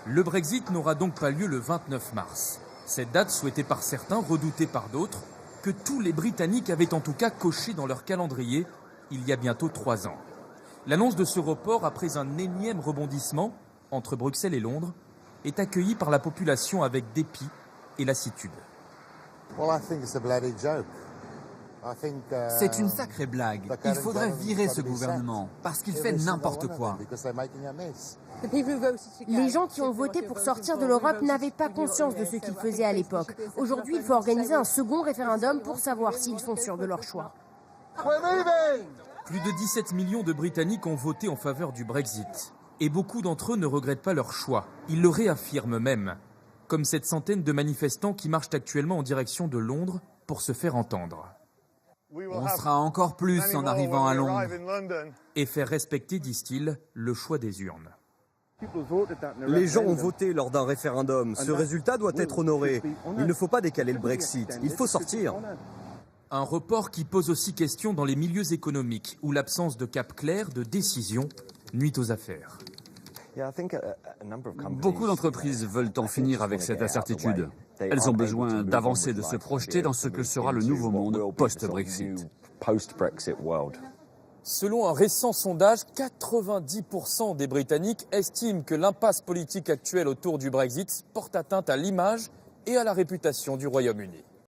Le Brexit n'aura donc pas lieu le 29 mars. Cette date souhaitée par certains, redoutée par d'autres, que tous les Britanniques avaient en tout cas coché dans leur calendrier il y a bientôt 3 ans. L'annonce de ce report, après un énième rebondissement entre Bruxelles et Londres, est accueillie par la population avec dépit et lassitude. C'est une sacrée blague. Il faudrait virer ce gouvernement parce qu'il fait n'importe quoi. Les gens qui ont voté pour sortir de l'Europe n'avaient pas conscience de ce qu'ils faisaient à l'époque. Aujourd'hui, il faut organiser un second référendum pour savoir s'ils sont sûrs de leur choix. Plus de 17 millions de Britanniques ont voté en faveur du Brexit. Et beaucoup d'entre eux ne regrettent pas leur choix. Ils le réaffirment même. Comme cette centaine de manifestants qui marchent actuellement en direction de Londres pour se faire entendre. On sera encore plus en arrivant à Londres. Et faire respecter, disent-ils, le choix des urnes. Les gens ont voté lors d'un référendum. Ce résultat doit être honoré. Il ne faut pas décaler le Brexit. Il faut sortir. Un report qui pose aussi question dans les milieux économiques, où l'absence de cap clair, de décision, nuit aux affaires. Beaucoup d'entreprises veulent en finir avec cette incertitude. Elles ont besoin d'avancer, de se projeter dans ce que sera le nouveau monde post-Brexit. Selon un récent sondage, 90% des Britanniques estiment que l'impasse politique actuelle autour du Brexit porte atteinte à l'image et à la réputation du Royaume-Uni.